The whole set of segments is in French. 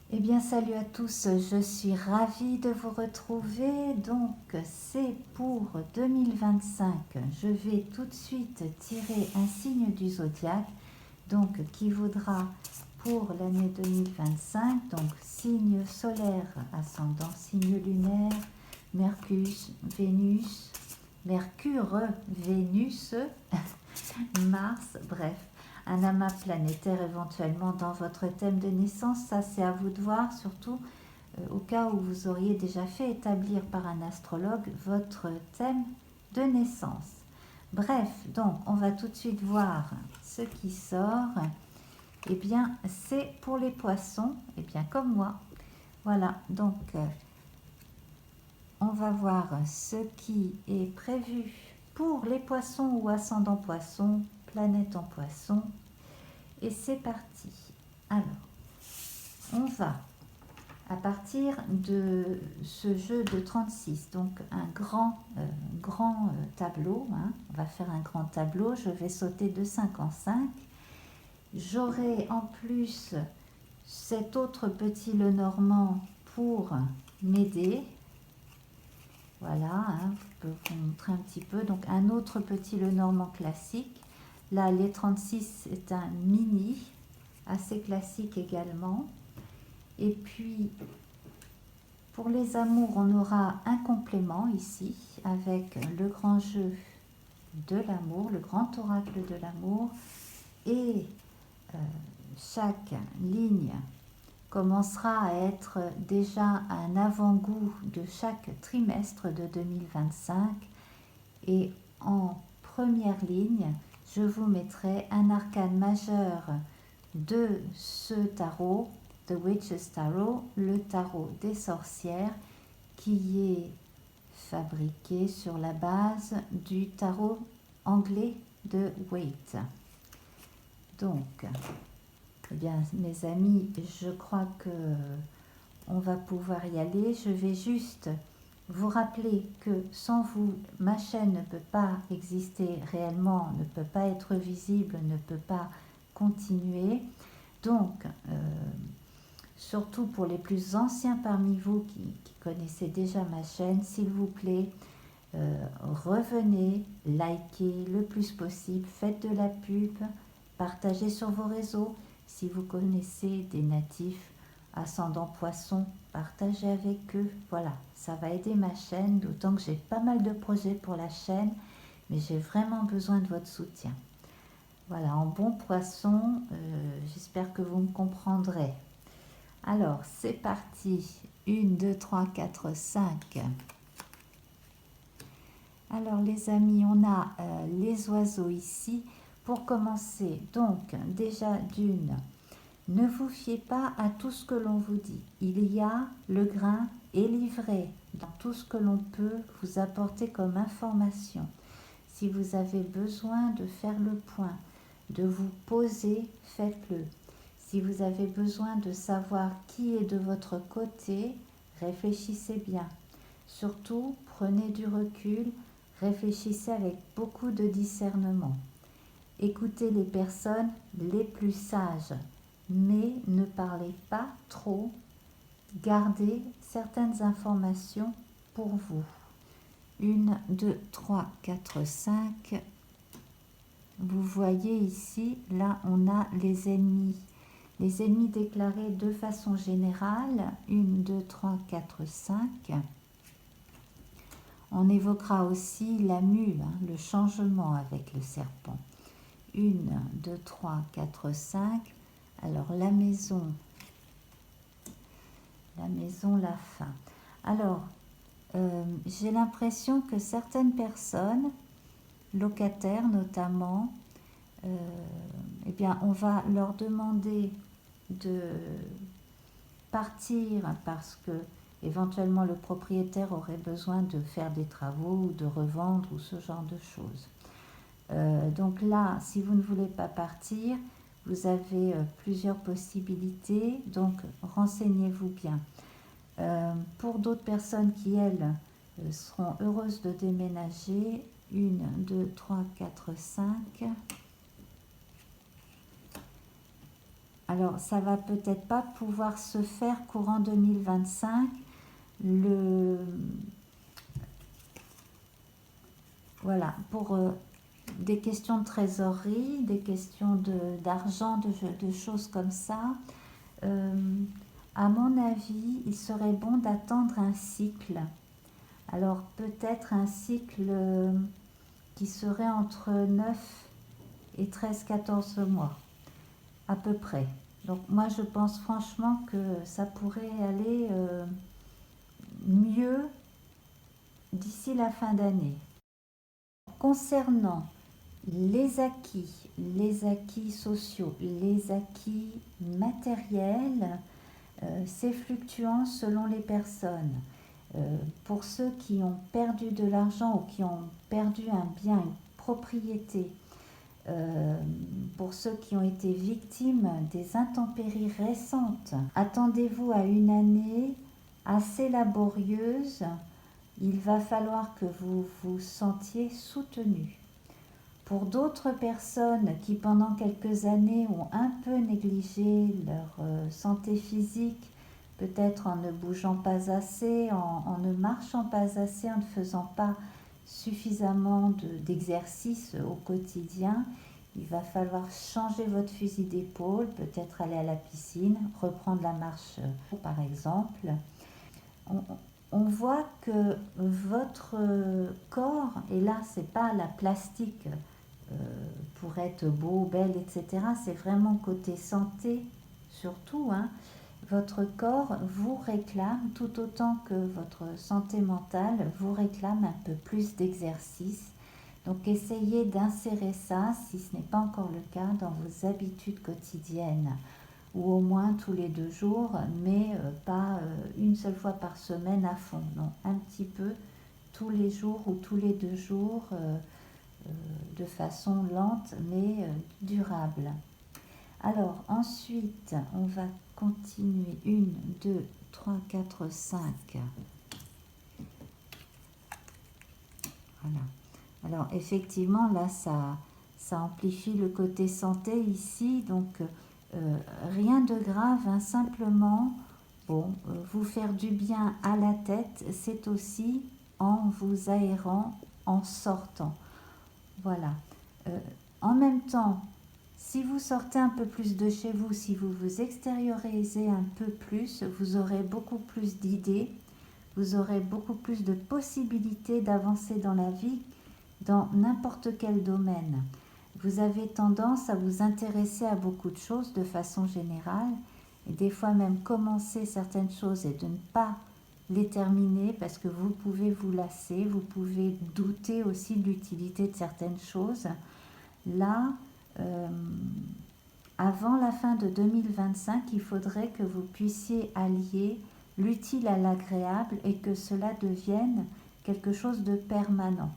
Eh bien, salut à tous, je suis ravie de vous retrouver. Donc, c'est pour 2025. Je vais tout de suite tirer un signe du zodiaque, donc qui vaudra pour l'année 2025. Donc, signe solaire, ascendant, signe lunaire, Mercure, Vénus, Mars, bref. Un amas planétaire éventuellement dans votre thème de naissance, ça c'est à vous de voir, surtout au cas où vous auriez déjà fait établir par un astrologue votre thème de naissance. Bref, donc on va tout de suite voir ce qui sort. Eh bien, c'est pour les poissons, eh bien comme moi. Voilà, donc on va voir ce qui est prévu pour les poissons ou ascendant poisson, planète en poisson. Et c'est parti. Alors, on va, à partir de ce jeu de 36, donc un grand tableau, hein, on va faire un grand tableau, je vais sauter de 5 en 5. J'aurai en plus cet autre petit Lenormand pour m'aider. Voilà, hein, je peux vous montrer un petit peu. Donc un autre petit Lenormand classique. Là, les 36 est un mini, assez classique également. Et puis, pour les amours, on aura un complément ici, avec le grand jeu de l'amour, le grand oracle de l'amour. Et chaque ligne commencera à être déjà un avant-goût de chaque trimestre de 2025. Et en première ligne, je vous mettrai un arcane majeur de ce tarot, The Witch's Tarot, le tarot des sorcières, qui est fabriqué sur la base du tarot anglais de Waite. Donc, eh bien, mes amis, je crois que on va pouvoir y aller. Je vais juste vous rappeler que sans vous, ma chaîne ne peut pas exister réellement, ne peut pas être visible, ne peut pas continuer. Donc, surtout pour les plus anciens parmi vous qui connaissez déjà ma chaîne, s'il vous plaît, revenez, likez le plus possible, faites de la pub, partagez sur vos réseaux. Si vous connaissez des natifs ascendant poisson, partagez avec eux. Voilà, ça va aider ma chaîne, d'autant que j'ai pas mal de projets pour la chaîne, mais j'ai vraiment besoin de votre soutien. Voilà, en bon poisson, j'espère que vous me comprendrez. Alors, c'est parti. 1, 2, 3, 4, 5. Alors, les amis, on a les oiseaux ici. Pour commencer, donc, déjà d'une, ne vous fiez pas à tout ce que l'on vous dit. Il y a le grain est livré dans tout ce que l'on peut vous apporter comme information. Si vous avez besoin de faire le point, de vous poser, faites-le. Si vous avez besoin de savoir qui est de votre côté, réfléchissez bien. Surtout, prenez du recul, réfléchissez avec beaucoup de discernement. Écoutez les personnes les plus sages, mais ne parlez pas trop. Gardez certaines informations pour vous. 1, 2, 3, 4, 5. Vous voyez ici, là on a les ennemis. Les ennemis déclarés de façon générale, 1, 2, 3, 4, 5. On évoquera aussi la mue, hein, le changement avec le serpent. 1, 2, 3, 4, 5. Alors la maison, la fin. Alors, j'ai l'impression que certaines personnes, locataires notamment, eh bien, on va leur demander de partir parce que éventuellement le propriétaire aurait besoin de faire des travaux ou de revendre ou ce genre de choses. Donc là, si vous ne voulez pas partir, vous avez plusieurs possibilités, donc renseignez-vous bien. Pour d'autres personnes qui, elles, seront heureuses de déménager, 1, 2, 3, 4, 5. Alors, ça va peut-être pas pouvoir se faire courant 2025. Voilà, pour des questions de trésorerie, des questions d'argent, de choses comme ça. À mon avis, il serait bon d'attendre un cycle. Alors, peut-être un cycle qui serait entre 9 et 13-14 mois, à peu près. Donc moi je pense franchement que ça pourrait aller mieux d'ici la fin d'année. Concernant les acquis sociaux, les acquis matériels, c'est fluctuant selon les personnes. Pour ceux qui ont perdu de l'argent ou qui ont perdu un bien, une propriété, pour ceux qui ont été victimes des intempéries récentes, attendez-vous à une année assez laborieuse. Il va falloir que vous vous sentiez soutenu. Pour d'autres personnes qui pendant quelques années ont un peu négligé leur santé physique, peut-être en ne bougeant pas assez, en ne marchant pas assez, en ne faisant pas suffisamment d'exercice au quotidien, il va falloir changer votre fusil d'épaule, peut-être aller à la piscine, reprendre la marche par exemple. On voit que votre corps, et là c'est pas la plastique pour être beau, belle, etc. C'est vraiment côté santé surtout, hein. Votre corps vous réclame, tout autant que votre santé mentale vous réclame un peu plus d'exercice. Donc essayez d'insérer ça, si ce n'est pas encore le cas, dans vos habitudes quotidiennes, ou au moins tous les 2 jours, mais pas une seule fois par semaine à fond. Non, un petit peu tous les jours ou tous les 2 jours, de façon lente mais durable. Alors ensuite, on va continuer 1, 2, 3, 4, 5. Voilà. Alors effectivement, là, ça amplifie le côté santé ici, donc rien de grave, hein, simplement, bon, vous faire du bien à la tête, c'est aussi en vous aérant, en sortant. Voilà. En même temps, si vous sortez un peu plus de chez vous, si vous vous extériorisez un peu plus, vous aurez beaucoup plus d'idées, vous aurez beaucoup plus de possibilités d'avancer dans la vie, dans n'importe quel domaine. Vous avez tendance à vous intéresser à beaucoup de choses de façon générale, et des fois même commencer certaines choses et de ne pas les terminer parce que vous pouvez vous lasser, vous pouvez douter aussi de l'utilité de certaines choses. Là, avant la fin de 2025, il faudrait que vous puissiez allier l'utile à l'agréable et que cela devienne quelque chose de permanent.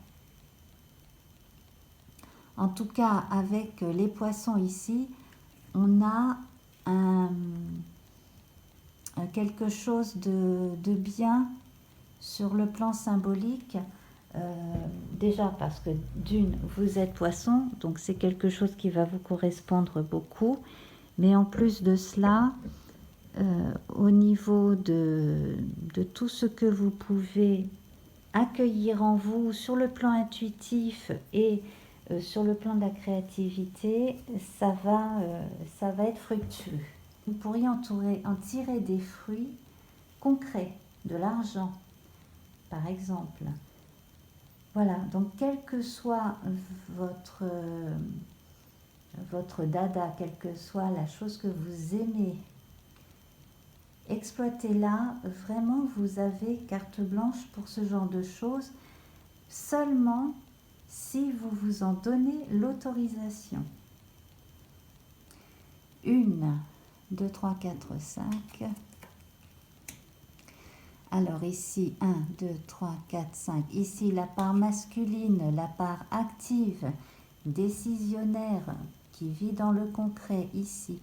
En tout cas, avec les poissons ici, on a quelque chose de bien sur le plan symbolique. Déjà parce que d'une, vous êtes poisson, donc c'est quelque chose qui va vous correspondre beaucoup, mais en plus de cela, au niveau de tout ce que vous pouvez accueillir en vous sur le plan intuitif et sur le plan de la créativité, ça va être fructueux. Vous pourriez en tirer des fruits concrets, de l'argent par exemple. Voilà, donc quel que soit votre dada, quelle que soit la chose que vous aimez, exploitez-la, vraiment vous avez carte blanche pour ce genre de choses, seulement si vous vous en donnez l'autorisation. 1, 2, 3, 4, 5. Alors ici, 1, 2, 3, 4, 5. Ici, la part masculine, la part active, décisionnaire, qui vit dans le concret, ici.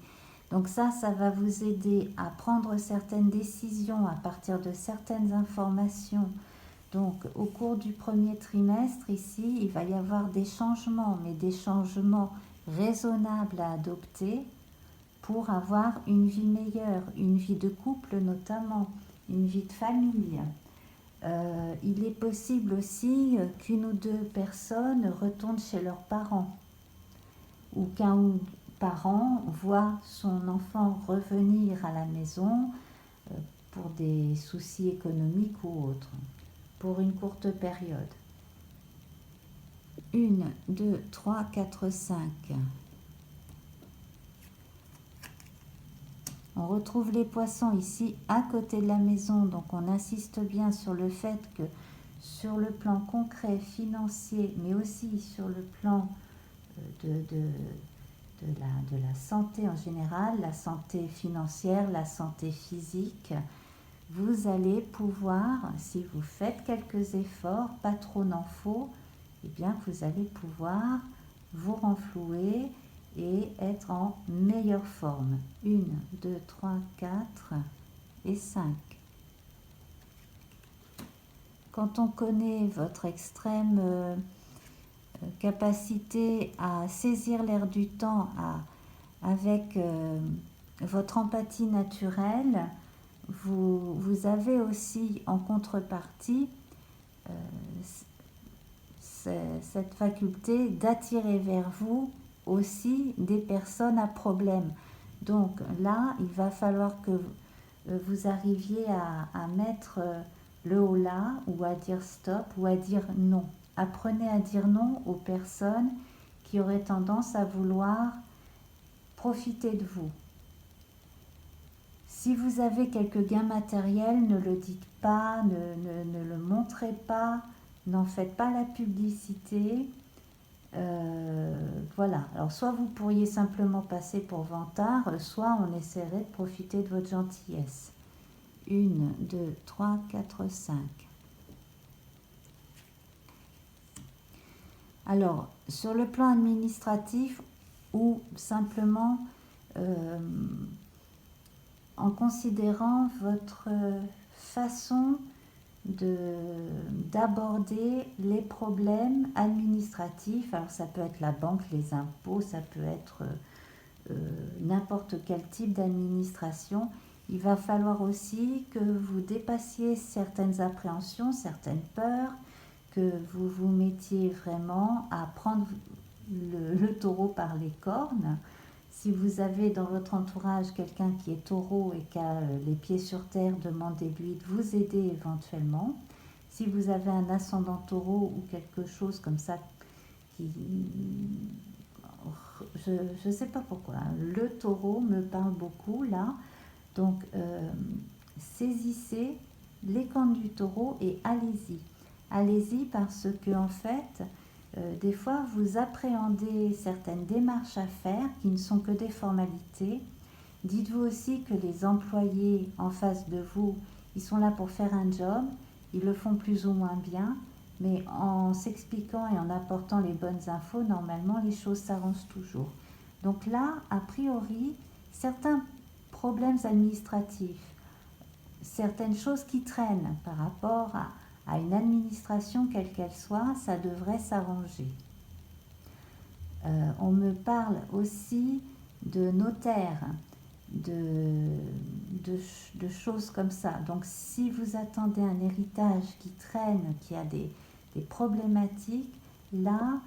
Donc ça va vous aider à prendre certaines décisions à partir de certaines informations. Donc au cours du premier trimestre, ici, il va y avoir des changements, mais des changements raisonnables à adopter pour avoir une vie meilleure, une vie de couple notamment, une vie de famille. Il est possible aussi qu'une ou deux personnes retournent chez leurs parents, ou qu'un parent voit son enfant revenir à la maison pour des soucis économiques ou autres, pour une courte période. 1, 2, 3, 4, 5. On retrouve les poissons ici à côté de la maison, donc on insiste bien sur le fait que sur le plan concret, financier, mais aussi sur le plan de la santé en général, la santé financière, la santé physique, vous allez pouvoir, si vous faites quelques efforts, pas trop n'en faut, eh bien vous allez pouvoir vous renflouer et être en meilleure forme. 1, 2, 3, 4 et 5. Quand on connaît votre extrême capacité à saisir l'air du temps avec votre empathie naturelle, vous avez aussi en contrepartie cette faculté d'attirer vers vous aussi des personnes à problème. Donc là, il va falloir que vous arriviez à mettre le haut là, ou à dire stop, ou à dire non. Apprenez à dire non aux personnes qui auraient tendance à vouloir profiter de vous. Si vous avez quelques gains matériels, ne le dites pas, ne le montrez pas, n'en faites pas la publicité. Voilà, alors soit vous pourriez simplement passer pour vantard, soit on essaierait de profiter de votre gentillesse. 1, 2, 3, 4, 5. Alors, sur le plan administratif ou simplement en considérant votre façon d'aborder les problèmes administratifs. Alors ça peut être la banque, les impôts, ça peut être n'importe quel type d'administration. Il va falloir aussi que vous dépassiez certaines appréhensions, certaines peurs, que vous vous mettiez vraiment à prendre le taureau par les cornes. Si vous avez dans votre entourage quelqu'un qui est taureau et qui a les pieds sur terre, demandez-lui de vous aider éventuellement. Si vous avez un ascendant taureau ou quelque chose comme ça, je ne sais pas pourquoi, le taureau me parle beaucoup là. Donc, saisissez les cornes du taureau et allez-y. Allez-y parce que en fait, des fois, vous appréhendez certaines démarches à faire qui ne sont que des formalités. Dites-vous aussi que les employés en face de vous, ils sont là pour faire un job, ils le font plus ou moins bien, mais en s'expliquant et en apportant les bonnes infos, normalement, les choses s'arrangent toujours. Donc là, a priori, certains problèmes administratifs, certaines choses qui traînent par rapport à une administration quelle qu'elle soit, ça devrait s'arranger. On me parle aussi de notaires, de choses comme ça. Donc si vous attendez un héritage qui traîne, qui a des problématiques, là,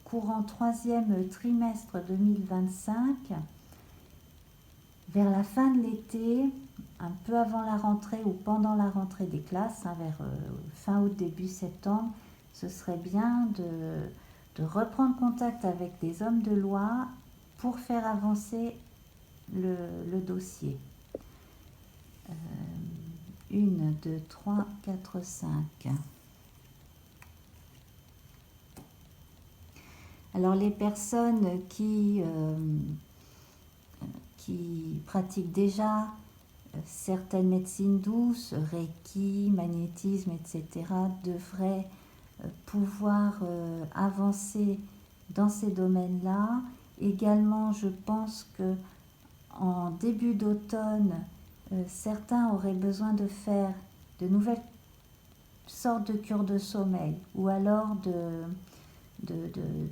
courant 3e trimestre 2025, vers la fin de l'été, un peu avant la rentrée ou pendant la rentrée des classes, vers fin août, début septembre, ce serait bien de reprendre contact avec des hommes de loi pour faire avancer le dossier. 1, 2, 3, 4, 5. Alors les personnes qui pratiquent déjà certaines médecines douces, Reiki, magnétisme, etc., devraient pouvoir avancer dans ces domaines-là. Également, je pense que en début d'automne, certains auraient besoin de faire de nouvelles sortes de cures de sommeil ou alors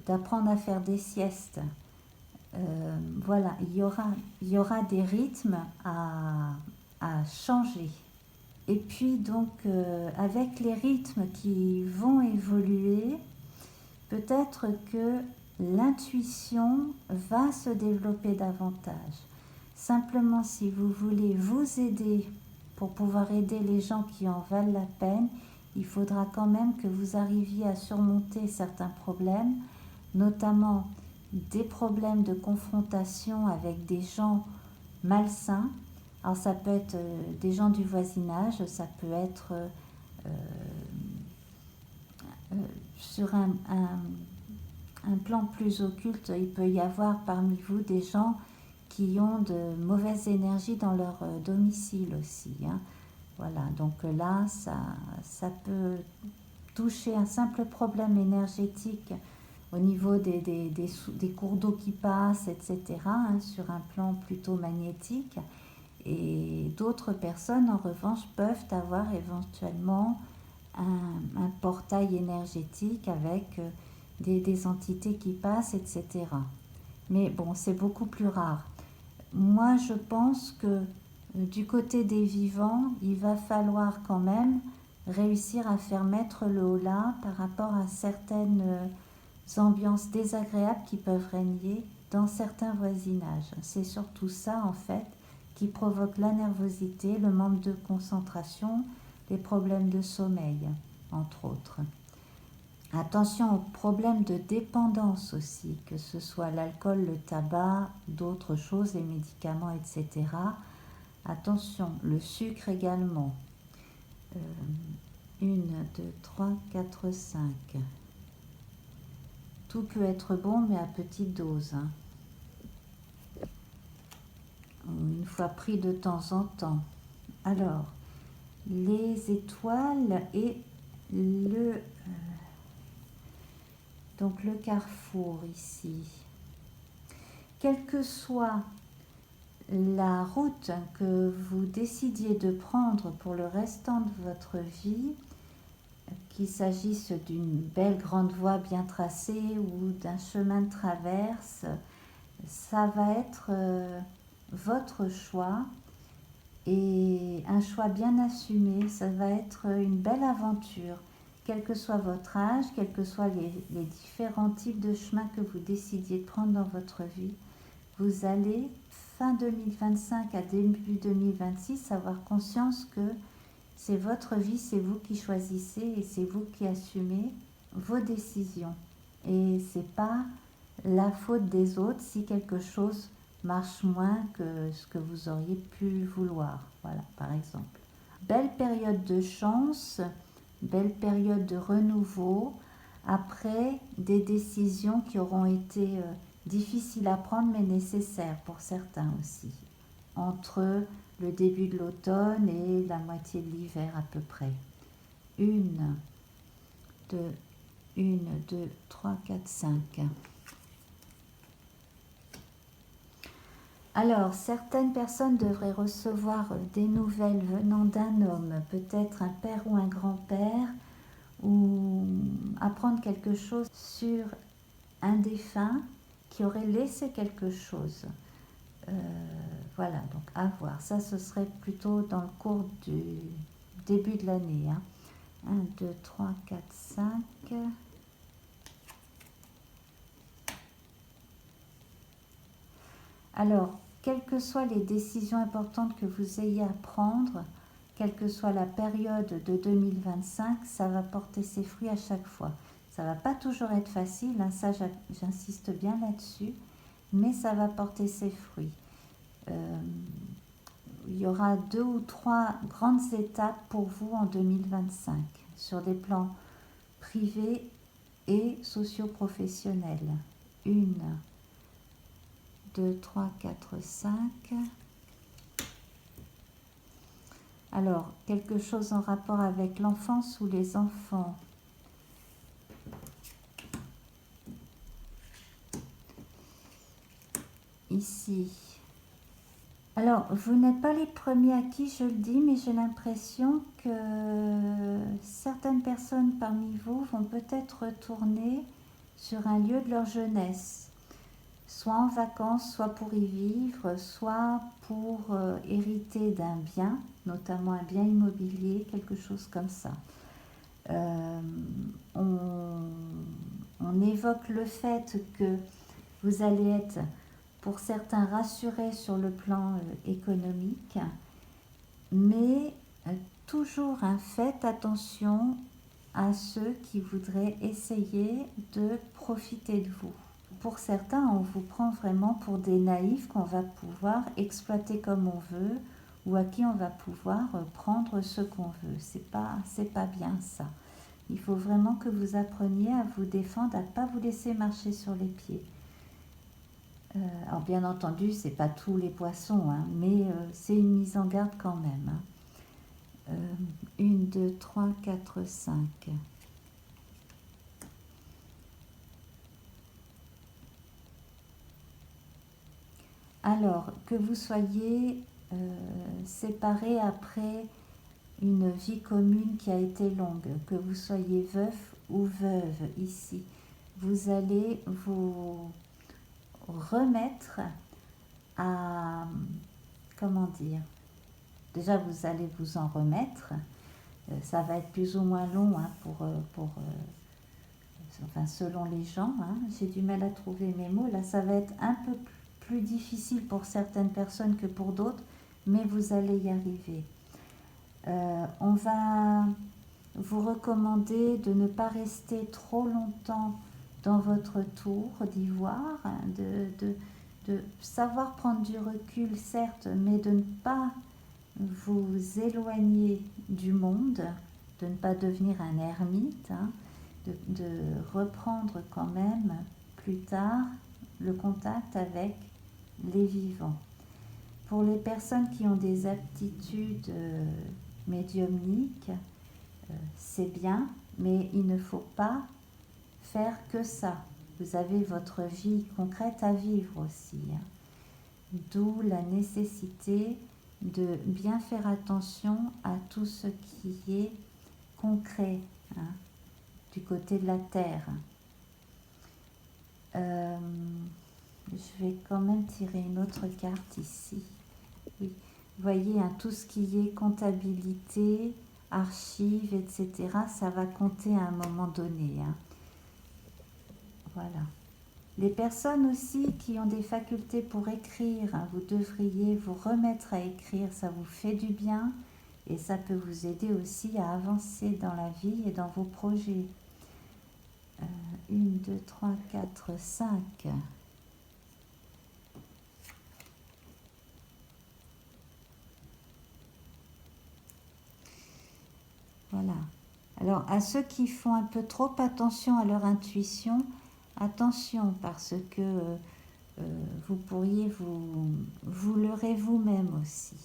d'apprendre à faire des siestes. voilà, il y aura des rythmes à changer. Et puis donc, avec les rythmes qui vont évoluer, peut-être que l'intuition va se développer davantage. Simplement, si vous voulez vous aider pour pouvoir aider les gens qui en valent la peine, il faudra quand même que vous arriviez à surmonter certains problèmes, notamment des problèmes de confrontation avec des gens malsains. Alors ça peut être des gens du voisinage, ça peut être sur un plan plus occulte, il peut y avoir parmi vous des gens qui ont de mauvaises énergies dans leur domicile aussi. Hein. Voilà, donc là, ça peut toucher un simple problème énergétique au niveau des cours d'eau qui passent, etc., hein, sur un plan plutôt magnétique. Et d'autres personnes, en revanche, peuvent avoir éventuellement un portail énergétique avec des entités qui passent, etc. Mais bon, c'est beaucoup plus rare. Moi, je pense que du côté des vivants, il va falloir quand même réussir à faire mettre le holà par rapport à certaines ambiances désagréables qui peuvent régner dans certains voisinages. C'est surtout ça, en fait, qui provoque la nervosité, le manque de concentration, les problèmes de sommeil, entre autres. Attention aux problèmes de dépendance aussi, que ce soit l'alcool, le tabac, d'autres choses, les médicaments, etc. Attention, le sucre également. 1, 2, 3, 4, 5. Tout peut être bon, mais à petite dose. Hein. Une fois pris de temps en temps. Alors, les étoiles et donc le carrefour ici. Quelle que soit la route que vous décidiez de prendre pour le restant de votre vie, qu'il s'agisse d'une belle grande voie bien tracée ou d'un chemin de traverse, ça va être votre choix et un choix bien assumé. Ça va être une belle aventure, quel que soit votre âge, quels que soient les différents types de chemins que vous décidiez de prendre dans votre vie. Vous allez, fin 2025 à début 2026, avoir conscience que c'est votre vie, c'est vous qui choisissez et c'est vous qui assumez vos décisions. Et c'est pas la faute des autres si quelque chose marche moins que ce que vous auriez pu vouloir. Voilà, par exemple. Belle période de chance, belle période de renouveau, après des décisions qui auront été difficiles à prendre mais nécessaires pour certains aussi. Entre le début de l'automne et la moitié de l'hiver à peu près. 1, 2, 3, 4, 5. Alors, certaines personnes devraient recevoir des nouvelles venant d'un homme, peut-être un père ou un grand-père, ou apprendre quelque chose sur un défunt qui aurait laissé quelque chose. Voilà, donc à voir. Ça, ce serait plutôt dans le cours du début de l'année. Hein. 1, 2, 3, 4, 5. Alors, quelles que soient les décisions importantes que vous ayez à prendre, quelle que soit la période de 2025, ça va porter ses fruits à chaque fois. Ça ne va pas toujours être facile, hein, ça j'insiste bien là-dessus, mais ça va porter ses fruits. Il y aura 2 ou 3 grandes étapes pour vous en 2025, sur des plans privés et socio-professionnels. 1, 2, 3, 4, 5. Alors, quelque chose en rapport avec l'enfance ou les enfants. Ici. Alors, vous n'êtes pas les premiers à qui je le dis, mais j'ai l'impression que certaines personnes parmi vous vont peut-être retourner sur un lieu de leur jeunesse. soit en vacances, soit pour y vivre, soit pour hériter d'un bien, notamment un bien immobilier, quelque chose comme ça. On évoque le fait que vous allez être, pour certains, rassurés sur le plan économique, mais toujours faites attention à ceux qui voudraient essayer de profiter de vous. Pour certains, on vous prend vraiment pour des naïfs qu'on va pouvoir exploiter comme on veut ou à qui on va pouvoir prendre ce qu'on veut. C'est pas bien ça. Il faut vraiment que vous appreniez à vous défendre, à ne pas vous laisser marcher sur les pieds. Alors bien entendu, c'est pas tous les poissons, hein, mais c'est une mise en garde quand même. 1, 2, 3, 4, 5. Alors, que vous soyez séparés après une vie commune qui a été longue, que vous soyez veuf ou veuve ici, vous allez vous remettre à, comment dire, déjà vous allez vous en remettre, ça va être plus ou moins long hein, enfin, selon les gens, hein. J'ai du mal à trouver mes mots, là ça va être un peu plus difficile pour certaines personnes que pour d'autres, mais vous allez y arriver. On va vous recommander de ne pas rester trop longtemps dans votre tour d'ivoire, hein, de savoir prendre du recul certes, mais de ne pas vous éloigner du monde, de ne pas devenir un ermite, hein, de reprendre quand même plus tard le contact avec les vivants. Pour les personnes qui ont des aptitudes médiumniques, c'est bien, mais il ne faut pas faire que ça. Vous avez votre vie concrète à vivre aussi, hein. D'où la nécessité de bien faire attention à tout ce qui est concret, hein, du côté de la terre. Je vais quand même tirer une autre carte ici. Oui. Vous voyez, hein, tout ce qui est comptabilité, archives, etc., ça va compter à un moment donné, hein. Voilà. Les personnes aussi qui ont des facultés pour écrire, hein, vous devriez vous remettre à écrire, ça vous fait du bien et ça peut vous aider aussi à avancer dans la vie et dans vos projets. 1, 2, 3, 4, 5. Voilà. Alors, à ceux qui font un peu trop attention à leur intuition, attention parce que vous pourriez vous leurrer vous-même aussi.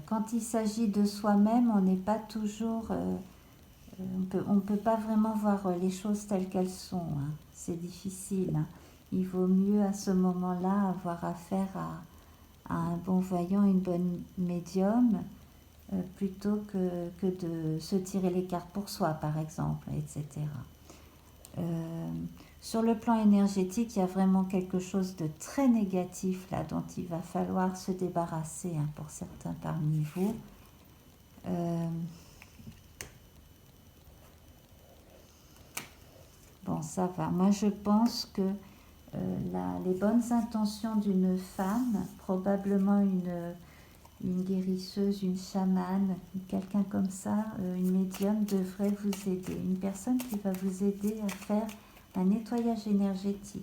Quand il s'agit de soi-même, on n'est pas toujours... on ne peut pas vraiment voir les choses telles qu'elles sont, hein. C'est difficile, hein. Il vaut mieux à ce moment-là avoir affaire à un bon voyant, une bonne médium, plutôt que de se tirer les cartes pour soi, par exemple, etc. Sur le plan énergétique, il y a vraiment quelque chose de très négatif là dont il va falloir se débarrasser, hein, pour certains parmi vous. Bon, ça va. Moi, je pense que les bonnes intentions d'une femme, probablement une guérisseuse, une chamane, quelqu'un comme ça, une médium devrait vous aider. Une personne qui va vous aider à faire un nettoyage énergétique,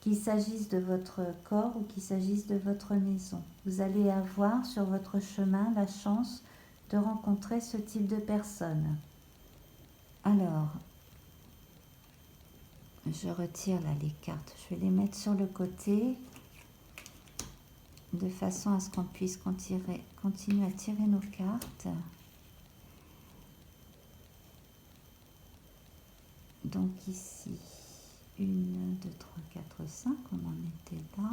qu'il s'agisse de votre corps ou qu'il s'agisse de votre maison. Vous allez avoir sur votre chemin la chance de rencontrer ce type de personne. Alors, je retire là les cartes. Je vais les mettre sur le côté de façon à ce qu'on puisse continuer à tirer nos cartes. Donc ici, 1, 2, 3, 4, 5, on en était là.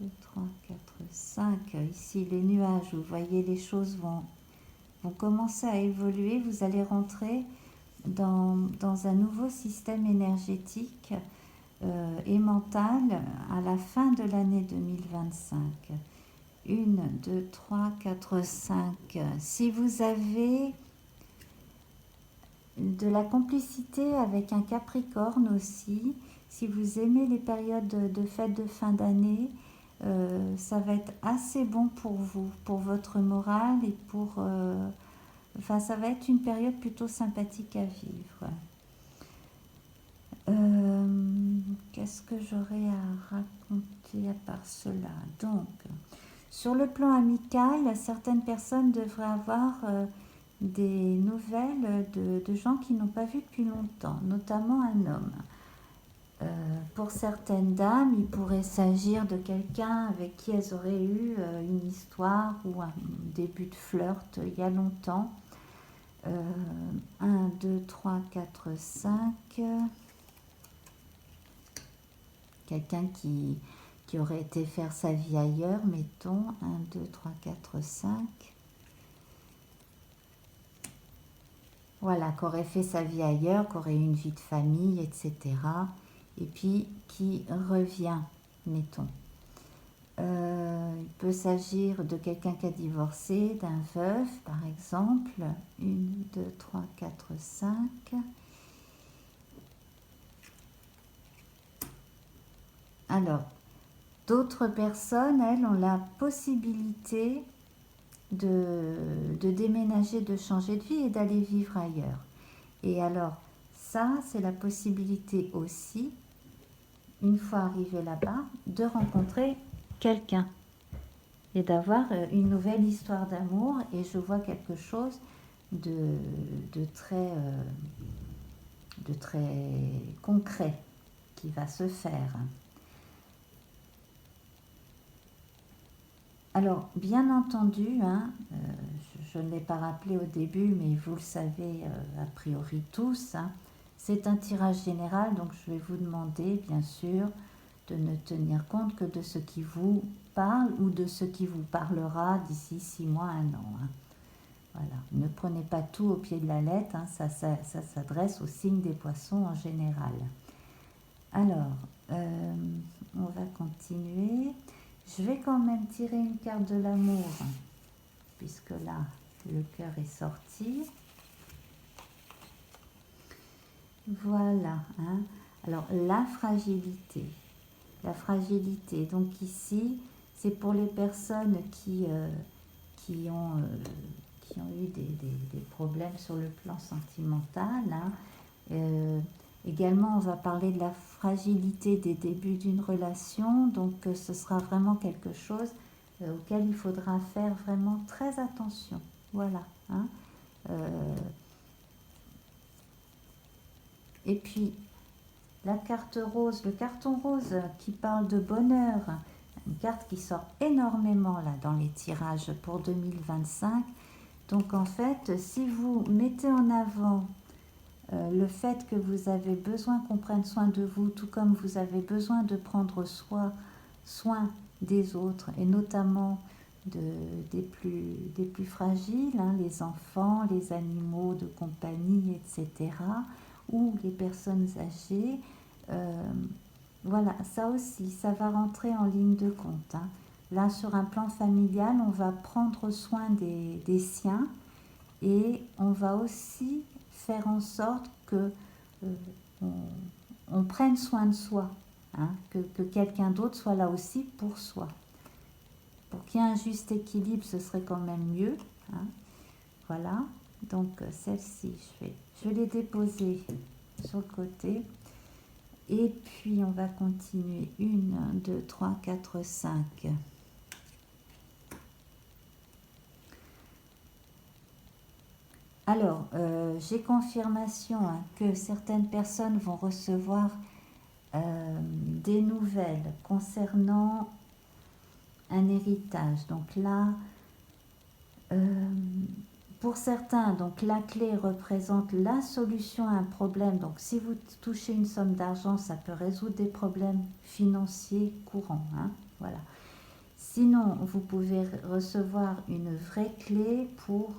2, 3, 4, 5. Ici, les nuages, vous voyez, les choses vont vont commencer à évoluer, vous allez rentrer dans un nouveau système énergétique et mental à la fin de l'année 2025. 1, 2, 3, 4, 5. Si vous avez de la complicité avec un Capricorne aussi, si vous aimez les périodes de fêtes de fin d'année, ça va être assez bon pour vous, pour votre morale et pour... enfin, ça va être une période plutôt sympathique à vivre. Qu'est-ce que j'aurais à raconter à part cela? Donc, sur le plan amical, certaines personnes devraient avoir des nouvelles de gens qu'ils n'ont pas vus depuis longtemps, notamment un homme. Pour certaines dames, il pourrait s'agir de quelqu'un avec qui elles auraient eu une histoire ou un début de flirt il y a longtemps. 1, 2, 3, 4, 5. Quelqu'un qui aurait été faire sa vie ailleurs, mettons. 1, 2, 3, 4, 5. Voilà, qui aurait fait sa vie ailleurs, qui aurait eu une vie de famille, etc. Et puis qui revient, mettons. Il peut s'agir de quelqu'un qui a divorcé, d'un veuf, par exemple. 1, 2, 3, 4, 5. Alors, d'autres personnes, elles, ont la possibilité de déménager, de changer de vie et d'aller vivre ailleurs. Et alors, ça, c'est la possibilité aussi, une fois arrivé là-bas, de rencontrer quelqu'un et d'avoir une nouvelle histoire d'amour. Et je vois quelque chose de très concret qui va se faire. Alors, bien entendu, je ne l'ai pas rappelé au début, mais vous le savez a priori tous, c'est un tirage général, donc je vais vous demander, bien sûr, de ne tenir compte que de ce qui vous parle ou de ce qui vous parlera d'ici 6 mois, 1 an. Voilà. Ne prenez pas tout au pied de la lettre, ça s'adresse au signe des poissons en général. Alors, on va continuer. Je vais quand même tirer une carte de l'amour, puisque là, le cœur est sorti. Voilà. Alors, la fragilité. La fragilité. Donc ici, c'est pour les personnes qui ont eu des problèmes sur le plan sentimental. Également, on va parler de la fragilité des débuts d'une relation. Donc, ce sera vraiment quelque chose auquel il faudra faire vraiment très attention. Voilà. Et puis, la carte rose, le carton rose qui parle de bonheur, une carte qui sort énormément là dans les tirages pour 2025. Donc, en fait, si vous mettez en avant le fait que vous avez besoin qu'on prenne soin de vous, tout comme vous avez besoin de prendre soin des autres, et notamment des plus fragiles, les enfants, les animaux de compagnie, etc., ou les personnes âgées. Voilà, ça aussi, ça va rentrer en ligne de compte. Là, sur un plan familial, on va prendre soin des siens et on va aussi faire en sorte que on prenne soin de soi, que quelqu'un d'autre soit là aussi pour soi. Pour qu'il y ait un juste équilibre, ce serait quand même mieux. Voilà, donc celle-ci, je vais les déposer sur le côté. Et puis, on va continuer. 1, 2, 3, 4, 5. Alors, j'ai confirmation que certaines personnes vont recevoir des nouvelles concernant un héritage. Donc là, pour certains, donc la clé représente la solution à un problème. Donc si vous touchez une somme d'argent, ça peut résoudre des problèmes financiers courants. Voilà. Sinon, vous pouvez recevoir une vraie clé pour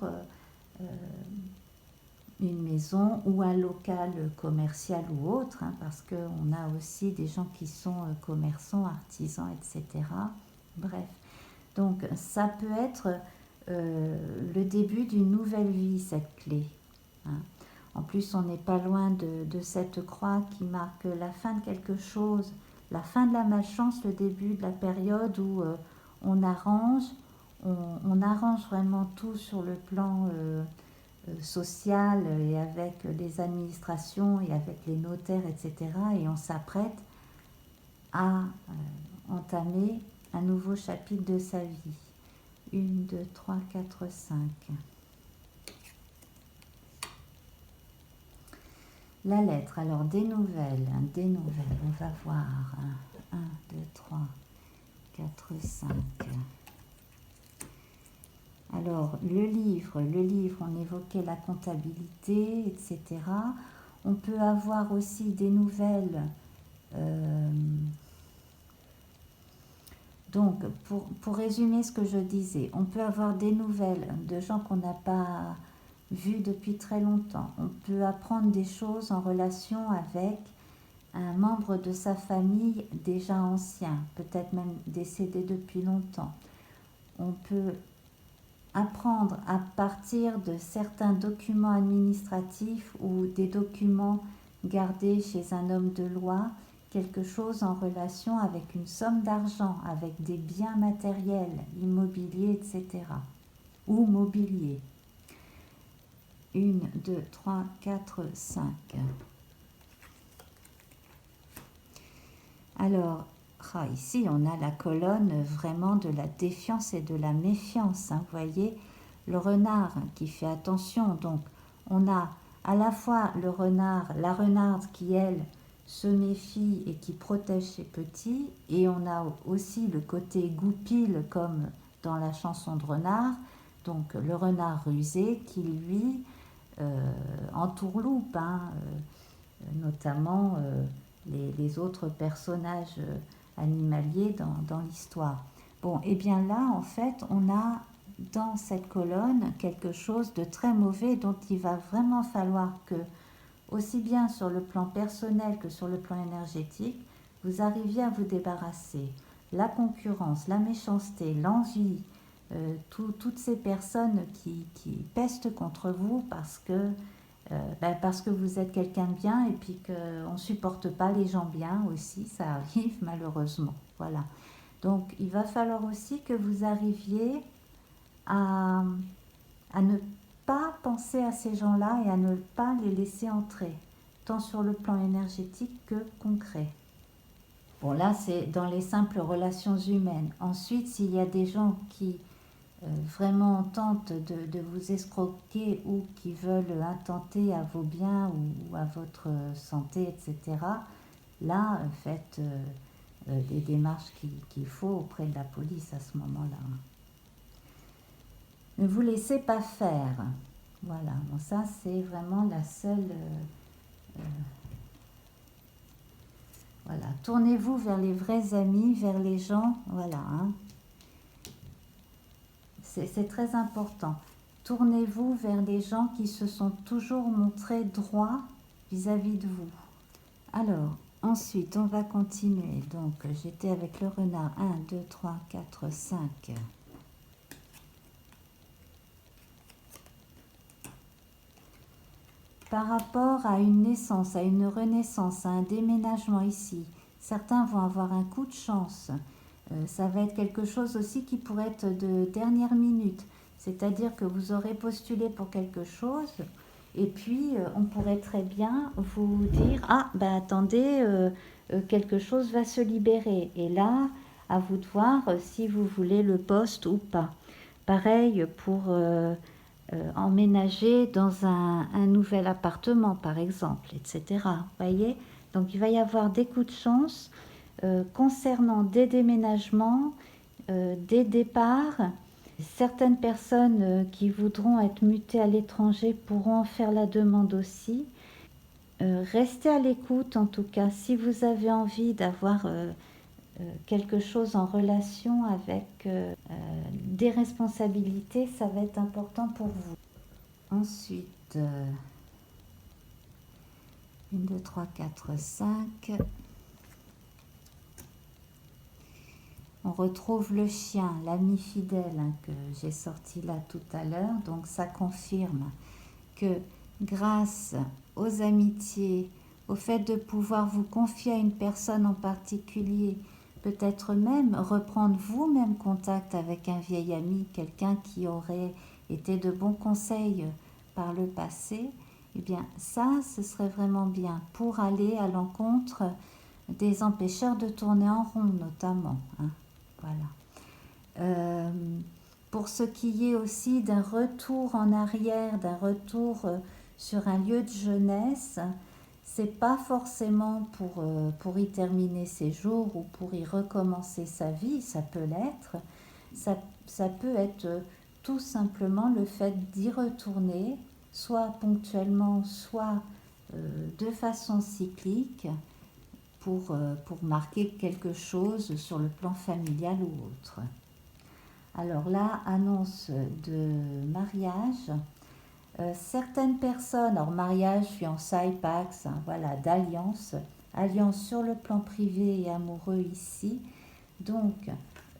une maison ou un local commercial ou autre, hein, parce qu'on a aussi des gens qui sont commerçants, artisans, etc. Bref, donc ça peut être le début d'une nouvelle vie, cette clé, hein. En plus, on n'est pas loin de cette croix qui marque la fin de quelque chose, la fin de la malchance, le début de la période où on arrange, on arrange vraiment tout sur le plan social et avec les administrations et avec les notaires, etc. Et on s'apprête à entamer un nouveau chapitre de sa vie. 1, 2, 3, 4, 5. La lettre, alors des nouvelles, on va voir. 1, 2, 3, 4, 5. Alors, le livre, on évoquait la comptabilité, etc. On peut avoir aussi des nouvelles. Donc, pour résumer ce que je disais, on peut avoir des nouvelles de gens qu'on n'a pas vus depuis très longtemps. On peut apprendre des choses en relation avec un membre de sa famille déjà ancien, peut-être même décédé depuis longtemps. On peut apprendre à partir de certains documents administratifs ou des documents gardés chez un homme de loi, quelque chose en relation avec une somme d'argent, avec des biens matériels, immobiliers, etc. Ou mobilier. 1, 2, 3, 4, 5. Alors, ici, on a la colonne vraiment de la défiance et de la méfiance. Hein, vous voyez, le renard qui fait attention. Donc, on a à la fois le renard, la renarde qui, elle, se méfie et qui protège ses petits. Et on a aussi le côté goupil, comme dans la chanson de Renard. Donc, le renard rusé qui, lui, entourloupe, hein, notamment les autres personnages animaliers dans l'histoire. Bon, et bien là, en fait, on a dans cette colonne quelque chose de très mauvais dont il va vraiment falloir que, aussi bien sur le plan personnel que sur le plan énergétique, vous arriviez à vous débarrasser. La concurrence, la méchanceté, l'envie, toutes ces personnes qui pestent contre vous parce que vous êtes quelqu'un de bien et puis qu'on ne supporte pas les gens bien aussi, ça arrive malheureusement. Voilà. Donc il va falloir aussi que vous arriviez à ne pas penser à ces gens-là et à ne pas les laisser entrer, tant sur le plan énergétique que concret. Bon, là, c'est dans les simples relations humaines. Ensuite, s'il y a des gens qui vraiment tentent de vous escroquer ou qui veulent intenter à vos biens ou à votre santé, etc., là, faites les démarches qu'il faut auprès de la police à ce moment-là. Ne vous laissez pas faire. Voilà, bon, ça c'est vraiment la seule... voilà, tournez-vous vers les vrais amis, vers les gens, voilà, hein. C'est très important. Tournez-vous vers les gens qui se sont toujours montrés droits vis-à-vis de vous. Alors, ensuite, on va continuer. Donc, j'étais avec le renard. 1, 2, 3, 4, 5. Par rapport à une naissance, à une renaissance, à un déménagement ici, certains vont avoir un coup de chance. Ça va être quelque chose aussi qui pourrait être de dernière minute. C'est-à-dire que vous aurez postulé pour quelque chose et puis on pourrait très bien vous dire « Ah, ben attendez, quelque chose va se libérer. » Et là, à vous de voir si vous voulez le poste ou pas. Pareil pour emménager dans un nouvel appartement, par exemple, etc. Vous voyez? Donc il va y avoir des coups de chance concernant des déménagements, des départs. Certaines personnes qui voudront être mutées à l'étranger pourront en faire la demande aussi. Restez à l'écoute en tout cas. Si vous avez envie d'avoir quelque chose en relation avec des responsabilités, ça va être important pour vous. Ensuite, 1, 2, 3, 4, 5. On retrouve le chien, l'ami fidèle que j'ai sorti là tout à l'heure. Donc ça confirme que grâce aux amitiés, au fait de pouvoir vous confier à une personne en particulier, peut-être même reprendre vous-même contact avec un vieil ami, quelqu'un qui aurait été de bons conseils par le passé, eh bien ça, ce serait vraiment bien pour aller à l'encontre des empêcheurs de tourner en rond notamment. Voilà. Pour ce qui est aussi d'un retour en arrière, d'un retour sur un lieu de jeunesse, c'est pas forcément pour y terminer ses jours ou pour y recommencer sa vie, ça peut l'être. Ça peut être tout simplement le fait d'y retourner, soit ponctuellement, soit de façon cyclique, pour marquer quelque chose sur le plan familial ou autre. Alors là, annonce de mariage. Certaines personnes, alors mariage, fiançailles, pax, voilà, d'alliance, alliance sur le plan privé et amoureux ici. Donc,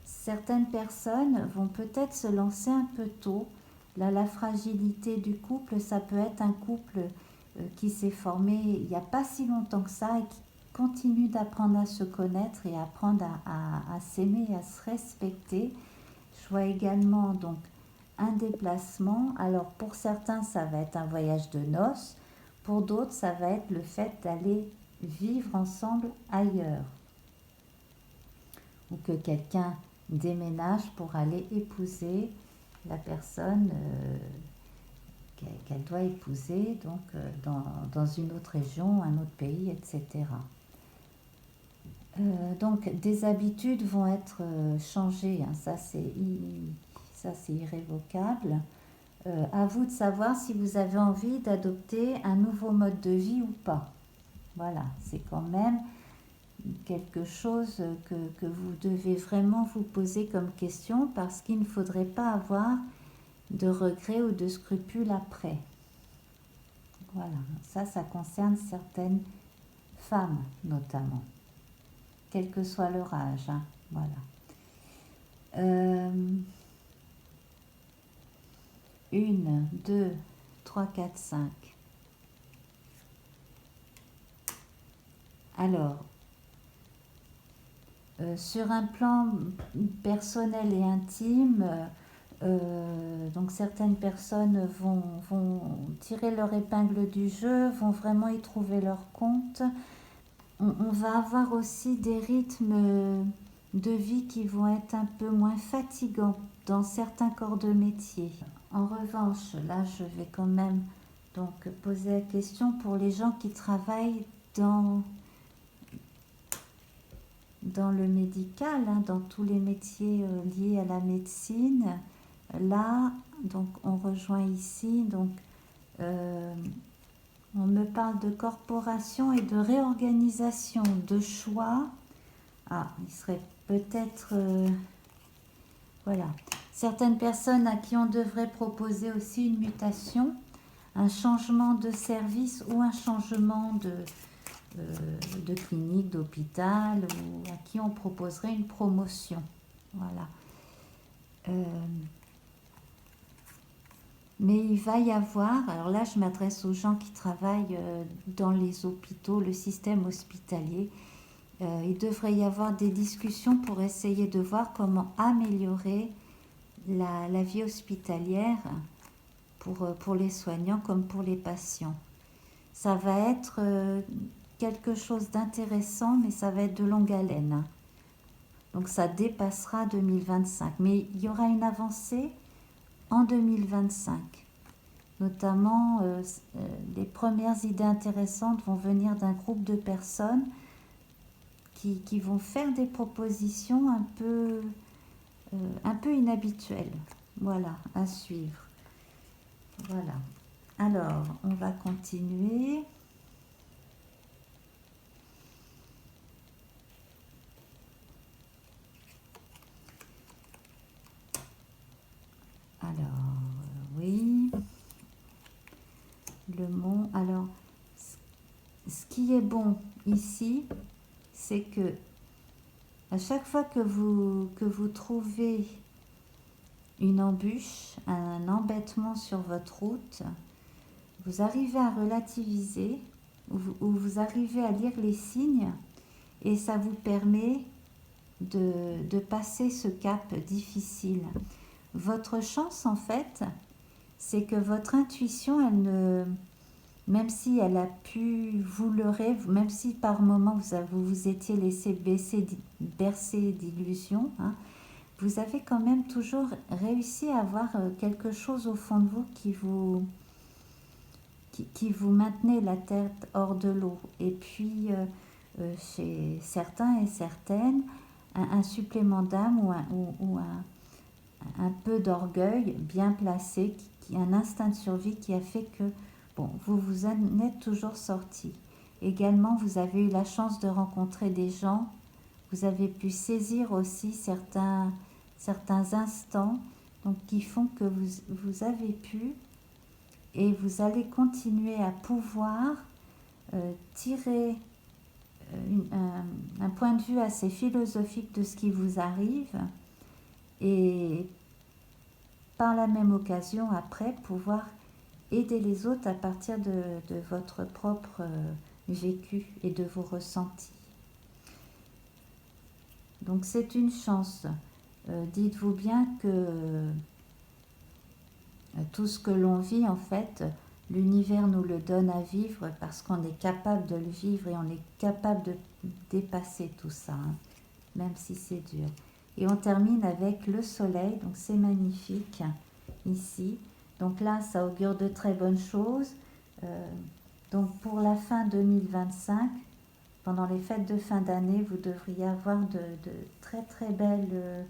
certaines personnes vont peut-être se lancer un peu tôt. Là, la fragilité du couple, ça peut être un couple qui s'est formé il n'y a pas si longtemps que ça et qui continue d'apprendre à se connaître et apprendre à s'aimer et à se respecter. Je vois également donc un déplacement. Alors pour certains, ça va être un voyage de noces. Pour d'autres, ça va être le fait d'aller vivre ensemble ailleurs. Ou que quelqu'un déménage pour aller épouser la personne qu'elle doit épouser, donc dans une autre région, un autre pays, etc. Donc des habitudes vont être changées, ça c'est irrévocable. À vous de savoir si vous avez envie d'adopter un nouveau mode de vie ou pas. Voilà, c'est quand même quelque chose que vous devez vraiment vous poser comme question parce qu'il ne faudrait pas avoir de regrets ou de scrupules après. Voilà, ça concerne certaines femmes notamment, quel que soit leur âge. Voilà. 1, 2, 3, 4, 5. Alors, sur un plan personnel et intime, donc certaines personnes vont tirer leur épingle du jeu, vont vraiment y trouver leur compte. On va avoir aussi des rythmes de vie qui vont être un peu moins fatigants dans certains corps de métier. En revanche, là je vais quand même donc poser la question pour les gens qui travaillent dans le médical, dans tous les métiers liés à la médecine. Là, donc on rejoint ici, donc on me parle de corporation et de réorganisation, de choix. Il serait peut-être, voilà, certaines personnes à qui on devrait proposer aussi une mutation, un changement de service ou un changement de clinique, d'hôpital, ou à qui on proposerait une promotion. Voilà. Mais il va y avoir, alors là je m'adresse aux gens qui travaillent dans les hôpitaux, le système hospitalier, il devrait y avoir des discussions pour essayer de voir comment améliorer la vie hospitalière pour les soignants comme pour les patients. Ça va être quelque chose d'intéressant, mais ça va être de longue haleine. Donc ça dépassera 2025. Mais il y aura une avancée en 2025. Notamment, les premières idées intéressantes vont venir d'un groupe de personnes qui vont faire des propositions un peu inhabituelles. Voilà, à suivre. Voilà. Alors, on va continuer. Alors, oui. le mont. Alors, ce qui est bon ici, c'est que à chaque fois que vous trouvez une embûche, un embêtement sur votre route, vous arrivez à relativiser, ou vous arrivez à lire les signes, et ça vous permet de passer ce cap difficile. Votre chance, en fait, c'est que votre intuition, elle ne, même si elle a pu vous leurrer, même si par moments vous vous étiez laissé bercer d'illusions, hein, vous avez quand même toujours réussi à avoir quelque chose au fond de vous qui vous maintenait la tête hors de l'eau. Et puis, chez certains et certaines, un supplément d'âme ou un peu d'orgueil bien placé, un instinct de survie qui a fait que bon, vous en êtes toujours sorti. Également, vous avez eu la chance de rencontrer des gens, vous avez pu saisir aussi certains instants donc, qui font que vous avez pu et vous allez continuer à pouvoir tirer un point de vue assez philosophique de ce qui vous arrive et par la même occasion après pouvoir aider les autres à partir de votre propre vécu et de vos ressentis. Donc c'est une chance. Dites-vous bien que tout ce que l'on vit, en fait, l'univers nous le donne à vivre parce qu'on est capable de le vivre et on est capable de dépasser tout ça, hein, même si c'est dur. Et on termine avec le soleil, donc c'est magnifique ici. Donc là, ça augure de très bonnes choses. Donc pour la fin 2025, pendant les fêtes de fin d'année, vous devriez avoir de très très belles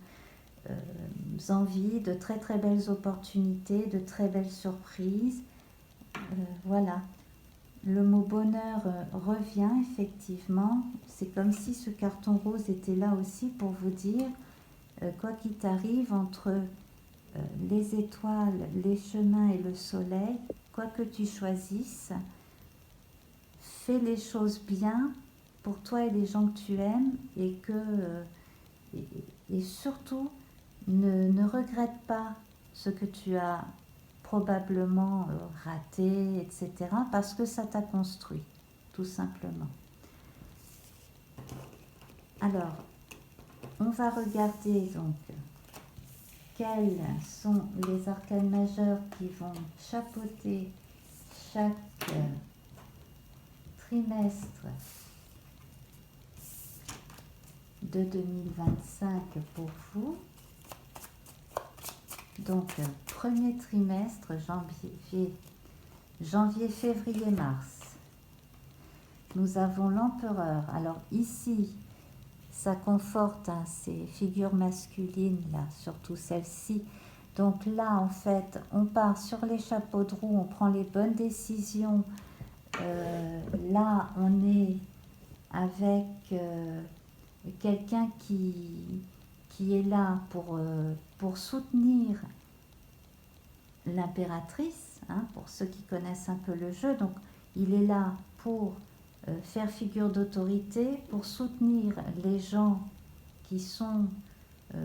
envies, de très très belles opportunités, de très belles surprises. Voilà. Le mot bonheur revient effectivement. C'est comme si ce carton rose était là aussi pour vous dire, quoi qu'il t'arrive, entre les étoiles, les chemins et le soleil, quoi que tu choisisses, fais les choses bien pour toi et les gens que tu aimes et et surtout ne regrette pas ce que tu as probablement raté, etc. parce que ça t'a construit, tout simplement. Alors, on va regarder donc quels sont les arcanes majeurs qui vont chapeauter chaque trimestre de 2025 pour vous. Donc, premier trimestre, janvier, février, mars. Nous avons l'empereur. Alors ici, ça conforte hein, ces figures masculines, là, surtout celle-ci. Donc là, en fait, on part sur les chapeaux de roue, on prend les bonnes décisions. Là, on est avec quelqu'un qui est là pour soutenir l'impératrice, hein, pour ceux qui connaissent un peu le jeu. Donc, il est là pour faire figure d'autorité, pour soutenir les gens qui sont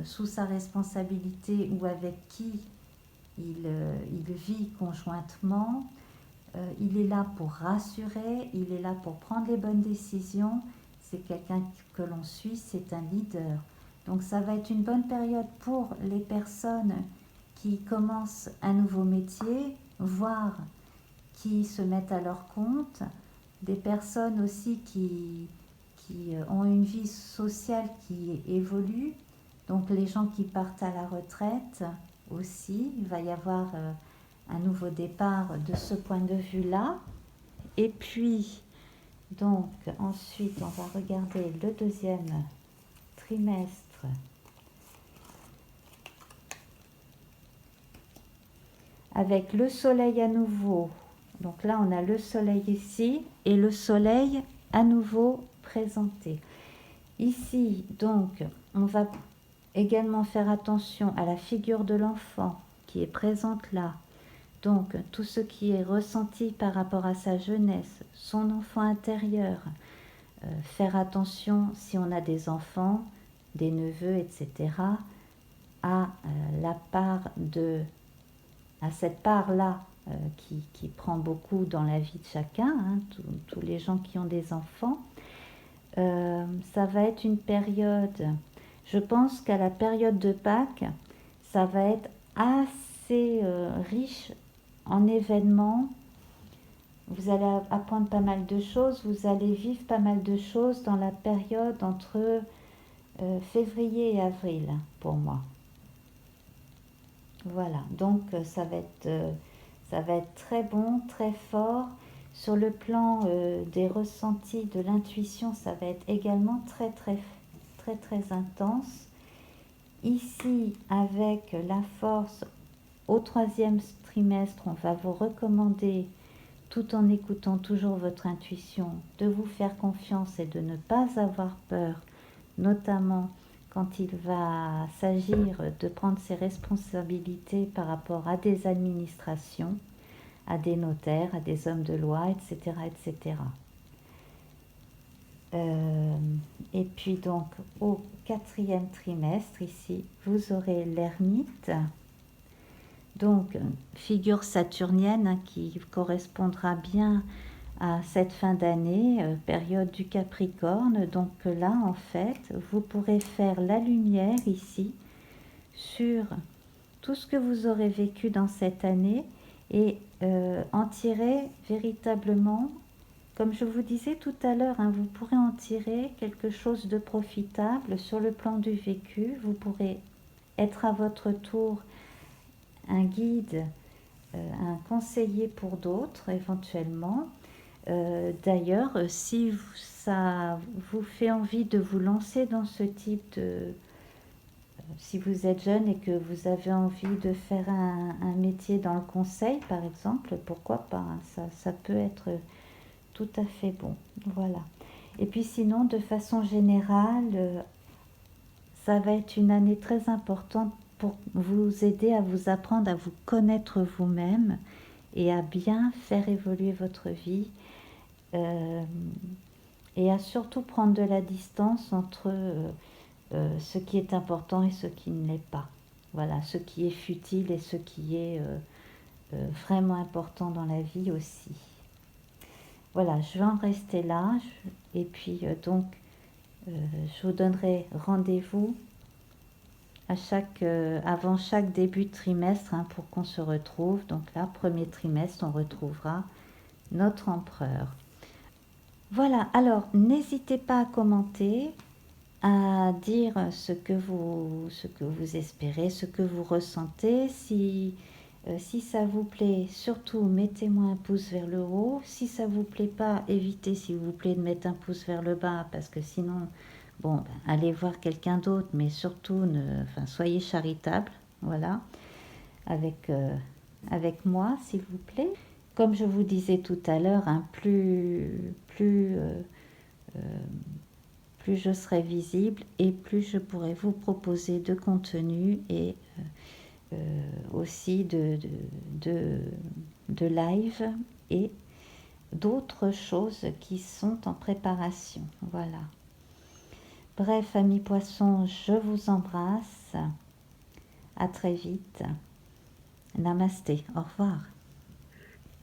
sous sa responsabilité ou avec qui il vit conjointement. Il est là pour rassurer, il est là pour prendre les bonnes décisions. C'est quelqu'un que l'on suit, c'est un leader. Donc ça va être une bonne période pour les personnes qui commencent un nouveau métier, voire qui se mettent à leur compte, des personnes aussi qui ont une vie sociale qui évolue, donc les gens qui partent à la retraite aussi, il va y avoir un nouveau départ de ce point de vue-là. Et puis, donc, ensuite, on va regarder le deuxième trimestre. Avec le soleil à nouveau. Donc là, on a le soleil ici et le soleil à nouveau présenté. Ici, donc, on va également faire attention à la figure de l'enfant qui est présente là. Donc, tout ce qui est ressenti par rapport à sa jeunesse, son enfant intérieur, faire attention si on a des enfants, des neveux, etc., à cette part-là qui prend beaucoup dans la vie de chacun, hein, tous les gens qui ont des enfants. Ça va être une période, je pense qu'à la période de Pâques, ça va être assez riche en événements. Vous allez apprendre pas mal de choses, vous allez vivre pas mal de choses dans la période entre février et avril, pour moi. Voilà, donc ça va être très bon, très fort. Sur le plan des ressentis, de l'intuition, ça va être également très, très, très, très intense. Ici, avec la force, au 3e trimestre, on va vous recommander, tout en écoutant toujours votre intuition, de vous faire confiance et de ne pas avoir peur, notamment quand il va s'agir de prendre ses responsabilités par rapport à des administrations, à des notaires, à des hommes de loi, etc. etc. Et puis donc au 4e trimestre, ici, vous aurez l'ermite, donc figure saturnienne hein, qui correspondra bien à cette fin d'année, période du Capricorne. Donc là, en fait, vous pourrez faire la lumière ici sur tout ce que vous aurez vécu dans cette année et en tirer véritablement, comme je vous disais tout à l'heure, hein, vous pourrez en tirer quelque chose de profitable sur le plan du vécu. Vous pourrez être à votre tour un guide, un conseiller pour d'autres éventuellement. D'ailleurs, si ça vous fait envie de vous lancer dans ce type de... Si vous êtes jeune et que vous avez envie de faire un métier dans le conseil, par exemple, pourquoi pas, hein, ça peut être tout à fait bon. Voilà. Et puis sinon, de façon générale, ça va être une année très importante pour vous aider à vous apprendre à vous connaître vous-même et à bien faire évoluer votre vie. Et à surtout prendre de la distance entre ce qui est important et ce qui ne l'est pas. Voilà, ce qui est futile et ce qui est vraiment important dans la vie aussi. Voilà, je vais en rester là. Et puis donc, je vous donnerai rendez-vous avant chaque début de trimestre hein, pour qu'on se retrouve. Donc là, 1er trimestre, on retrouvera notre empereur. Voilà, alors n'hésitez pas à commenter, à dire ce que vous espérez, ce que vous ressentez. Si ça vous plaît, surtout mettez-moi un pouce vers le haut. Si ça vous plaît pas, évitez s'il vous plaît de mettre un pouce vers le bas parce que sinon, bon, allez voir quelqu'un d'autre, mais surtout, soyez charitable, voilà, avec moi, s'il vous plaît. Comme je vous disais tout à l'heure, hein, plus je serai visible et plus je pourrai vous proposer de contenu et aussi de live et d'autres choses qui sont en préparation. Voilà. Bref, amis poissons, je vous embrasse. À très vite. Namasté. Au revoir.